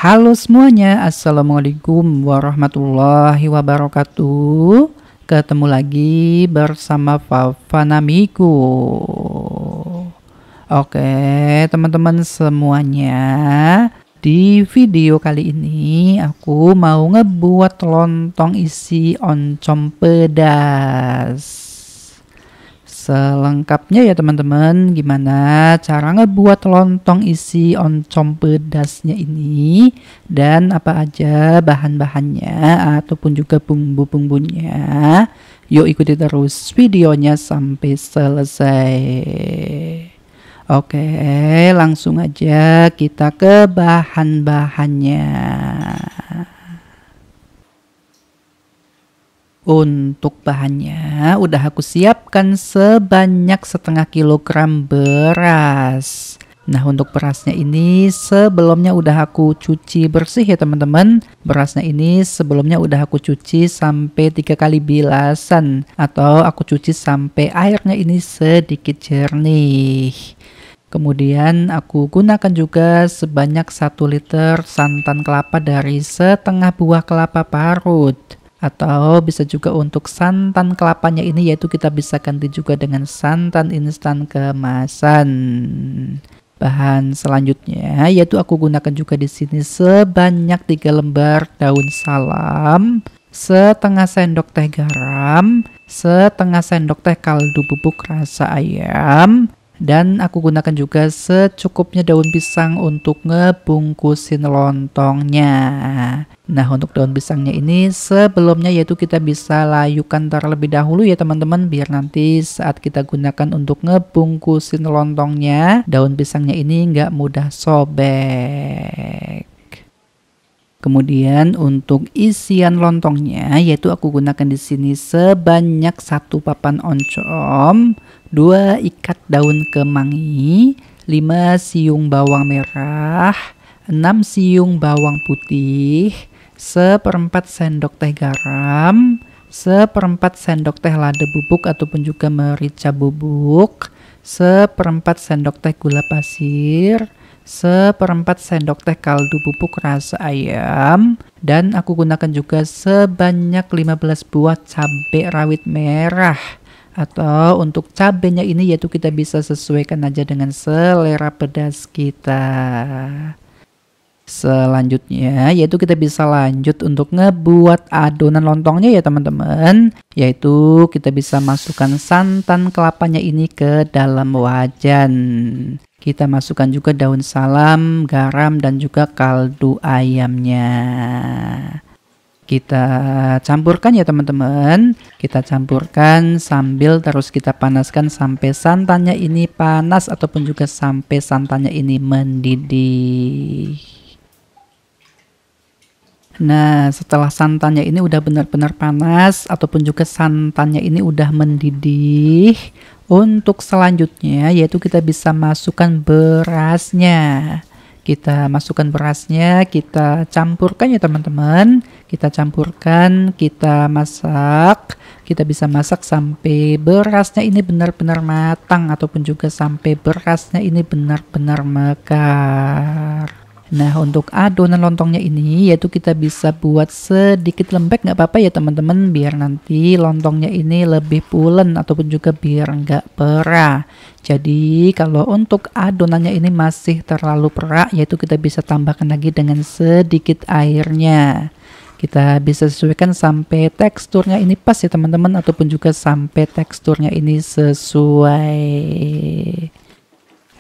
Halo semuanya, Assalamualaikum warahmatullahi wabarakatuh. Ketemu lagi bersama Fafanamiku. Oke, teman-teman semuanya, di video kali ini aku mau ngebuat lontong isi oncom pedas. Selengkapnya ya teman-teman, gimana cara ngebuat lontong isi oncom pedasnya ini dan apa aja bahan-bahannya ataupun juga bumbu-bumbunya. Yuk ikuti terus videonya sampai selesai. Oke, langsung aja kita ke bahan-bahannya. Untuk bahannya udah aku siapkan sebanyak 1/2 kilogram beras. Nah, untuk berasnya ini sebelumnya udah aku cuci bersih ya teman-teman. Berasnya ini sebelumnya udah aku cuci sampai 3 kali bilasan atau aku cuci sampai airnya ini sedikit jernih. Kemudian aku gunakan juga sebanyak 1 liter santan kelapa dari setengah buah kelapa parut. Atau bisa juga untuk santan kelapanya ini yaitu kita bisa ganti juga dengan santan instan kemasan. Bahan selanjutnya yaitu aku gunakan juga di sini sebanyak 3 lembar daun salam, setengah sendok teh garam, setengah sendok teh kaldu bubuk rasa ayam, dan aku gunakan juga secukupnya daun pisang untuk ngebungkusin lontongnya. Nah, untuk daun pisangnya ini sebelumnya yaitu kita bisa layukan terlebih dahulu ya teman-teman, biar nanti saat kita gunakan untuk ngebungkusin lontongnya, daun pisangnya ini nggak mudah sobek. Kemudian untuk isian lontongnya yaitu aku gunakan di sini sebanyak 1 papan oncom, 2 ikat daun kemangi, 5 siung bawang merah, 6 siung bawang putih, 1/4 sendok teh garam, 1/4 sendok teh lada bubuk ataupun juga merica bubuk, 1/4 sendok teh gula pasir, 1/4 sendok teh kaldu bubuk rasa ayam, dan aku gunakan juga sebanyak 15 buah cabai rawit merah. Atau untuk cabenya ini yaitu kita bisa sesuaikan aja dengan selera pedas kita. Selanjutnya yaitu kita bisa lanjut untuk ngebuat adonan lontongnya ya teman-teman. Yaitu kita bisa masukkan santan kelapanya ini ke dalam wajan. Kita masukkan juga daun salam, garam, dan juga kaldu ayamnya. Kita campurkan ya teman-teman. Kita campurkan sambil terus kita panaskan sampai santannya ini panas ataupun juga sampai santannya ini mendidih. Nah, setelah santannya ini udah benar-benar panas ataupun juga santannya ini udah mendidih, untuk selanjutnya yaitu kita bisa masukkan berasnya. Kita masukkan berasnya, kita campurkan ya teman-teman. Kita campurkan, kita masak. Kita bisa masak sampai berasnya ini benar-benar matang ataupun juga sampai berasnya ini benar-benar mekar. Nah, untuk adonan lontongnya ini yaitu kita bisa buat sedikit lembek nggak apa-apa ya teman-teman, biar nanti lontongnya ini lebih pulen ataupun juga biar nggak perah. Jadi kalau untuk adonannya ini masih terlalu perak yaitu kita bisa tambahkan lagi dengan sedikit airnya. Kita bisa sesuaikan sampai teksturnya ini pas ya teman-teman ataupun juga sampai teksturnya ini sesuai.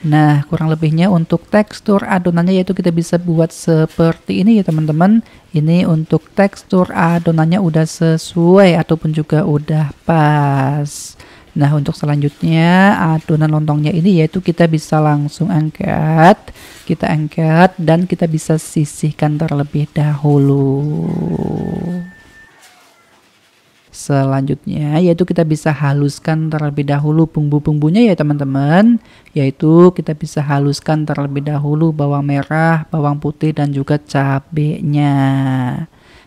Nah, kurang lebihnya untuk tekstur adonannya yaitu kita bisa buat seperti ini ya teman-teman. Ini untuk tekstur adonannya udah sesuai ataupun juga udah pas. Nah, untuk selanjutnya adonan lontongnya ini yaitu kita bisa langsung angkat. Kita angkat dan kita bisa sisihkan terlebih dahulu. Selanjutnya yaitu kita bisa haluskan terlebih dahulu bumbu-bumbunya ya teman-teman. Yaitu kita bisa haluskan terlebih dahulu bawang merah, bawang putih, dan juga cabenya.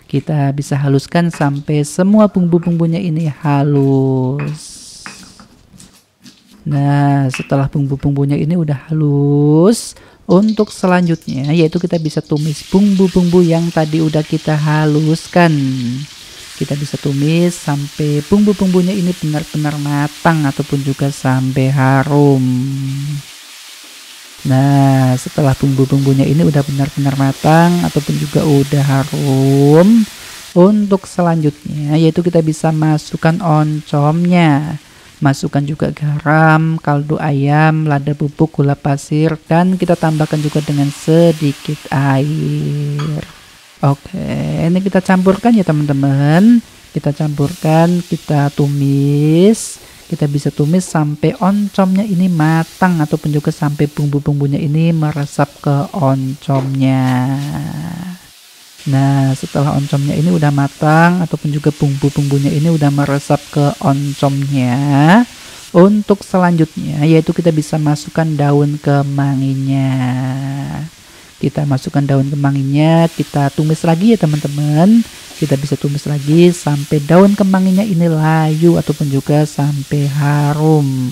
Kita bisa haluskan sampai semua bumbu-bumbunya ini halus. Nah, setelah bumbu-bumbunya ini udah halus, Untuk selanjutnya yaitu kita bisa tumis bumbu-bumbu yang tadi udah kita haluskan. Kita bisa tumis sampai bumbu-bumbunya ini benar-benar matang ataupun juga sampai harum. Nah, setelah bumbu-bumbunya ini udah benar-benar matang ataupun juga udah harum, untuk selanjutnya yaitu kita bisa masukkan oncomnya. Masukkan juga garam, kaldu ayam, lada bubuk, gula pasir, dan kita tambahkan juga dengan sedikit air. Oke, ini kita campurkan ya teman-teman. Kita campurkan, kita tumis. Kita bisa tumis sampai oncomnya ini matang ataupun juga sampai bumbu-bumbunya ini meresap ke oncomnya. Nah, setelah oncomnya ini udah matang ataupun juga bumbu-bumbunya ini udah meresap ke oncomnya, untuk selanjutnya yaitu kita bisa masukkan daun kemanginya. Kita masukkan daun kemanginya, kita tumis lagi ya teman-teman. Kita bisa tumis lagi sampai daun kemanginya ini layu ataupun juga sampai harum.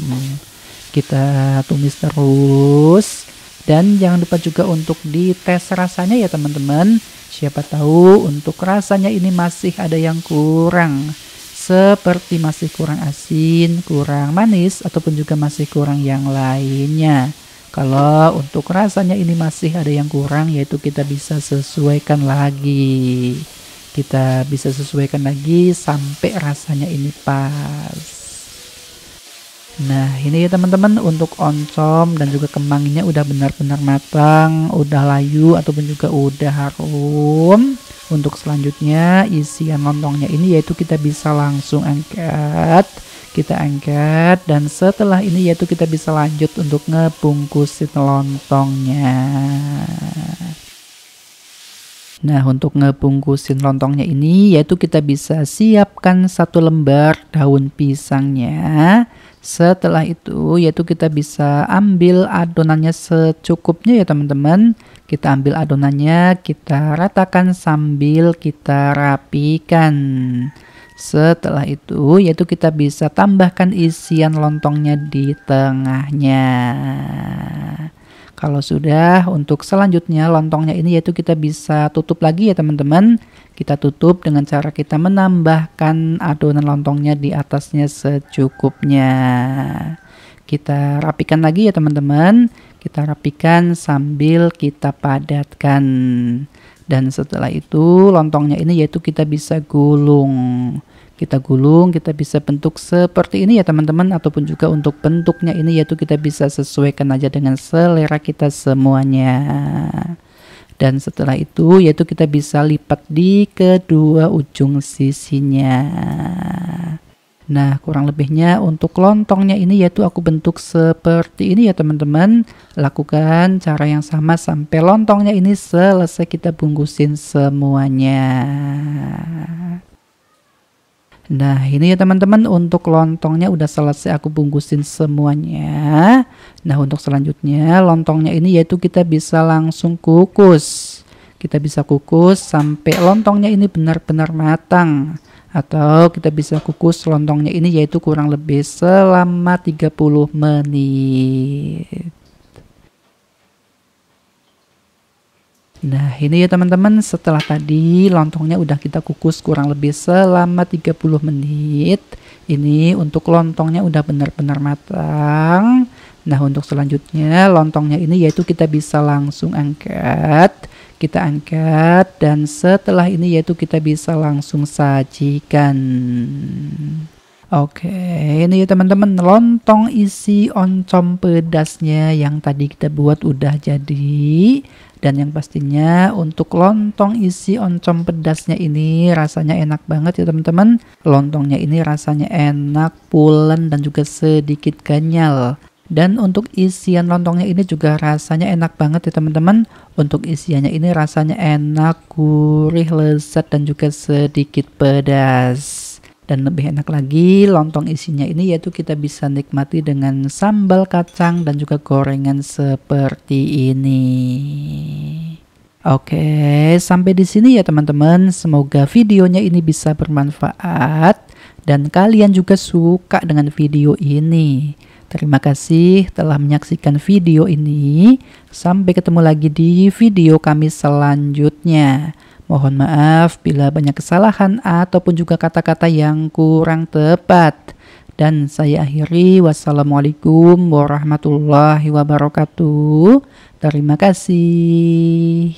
Kita tumis terus, dan jangan lupa juga untuk dites rasanya ya teman-teman. Siapa tahu untuk rasanya ini masih ada yang kurang, seperti masih kurang asin, kurang manis, ataupun juga masih kurang yang lainnya. Kalau untuk rasanya ini masih ada yang kurang, yaitu kita bisa sesuaikan lagi. Kita bisa sesuaikan lagi sampai rasanya ini pas. Nah, ini ya teman-teman, untuk oncom dan juga kemanginya udah benar-benar matang, udah layu ataupun juga udah harum. Untuk selanjutnya isian lontongnya ini yaitu kita bisa langsung angkat. Kita angkat, dan setelah ini yaitu kita bisa lanjut untuk ngebungkusin lontongnya. Nah, untuk ngebungkusin lontongnya ini yaitu kita bisa siapkan 1 lembar daun pisangnya. Setelah itu yaitu kita bisa ambil adonannya secukupnya ya teman-teman. Kita ambil adonannya, kita ratakan sambil kita rapikan. Setelah itu yaitu kita bisa tambahkan isian lontongnya di tengahnya. Kalau sudah, untuk selanjutnya lontongnya ini yaitu kita bisa tutup lagi ya teman-teman. Kita tutup dengan cara kita menambahkan adonan lontongnya di atasnya secukupnya. Kita rapikan lagi ya teman-teman. Kita rapikan sambil kita padatkan. Dan setelah itu lontongnya ini yaitu kita bisa gulung. Kita gulung, kita bisa bentuk seperti ini ya teman-teman, ataupun juga untuk bentuknya ini yaitu kita bisa sesuaikan aja dengan selera kita semuanya. Dan setelah itu yaitu kita bisa lipat di kedua ujung sisinya. Nah, kurang lebihnya untuk lontongnya ini yaitu aku bentuk seperti ini ya teman-teman. Lakukan cara yang sama sampai lontongnya ini selesai kita bungkusin semuanya. Nah, ini ya teman-teman, untuk lontongnya udah selesai aku bungkusin semuanya. Nah, untuk selanjutnya lontongnya ini yaitu kita bisa langsung kukus. Kita bisa kukus sampai lontongnya ini benar-benar matang. Atau kita bisa kukus lontongnya ini yaitu kurang lebih selama 30 menit. Nah, ini ya teman-teman, setelah tadi lontongnya udah kita kukus kurang lebih selama 30 menit. Ini untuk lontongnya udah benar-benar matang. Nah, untuk selanjutnya lontongnya ini yaitu kita bisa langsung angkat. Kita angkat, dan setelah ini yaitu kita bisa langsung sajikan. Oke, ini ya teman-teman, lontong isi oncom pedasnya yang tadi kita buat udah jadi. Dan yang pastinya untuk lontong isi oncom pedasnya ini rasanya enak banget ya teman-teman. Lontongnya ini rasanya enak, pulen, dan juga sedikit kenyal. Dan untuk isian lontongnya ini juga rasanya enak banget ya teman-teman. Untuk isiannya ini rasanya enak, gurih, lezat, dan juga sedikit pedas. Dan lebih enak lagi, lontong isinya ini yaitu kita bisa nikmati dengan sambal kacang dan juga gorengan seperti ini. Oke, sampai di sini ya teman-teman. Semoga videonya ini bisa bermanfaat dan kalian juga suka dengan video ini. Terima kasih telah menyaksikan video ini. Sampai ketemu lagi di video kami selanjutnya. Mohon maaf bila banyak kesalahan ataupun juga kata-kata yang kurang tepat. Dan saya akhiri, wassalamualaikum warahmatullahi wabarakatuh. Terima kasih.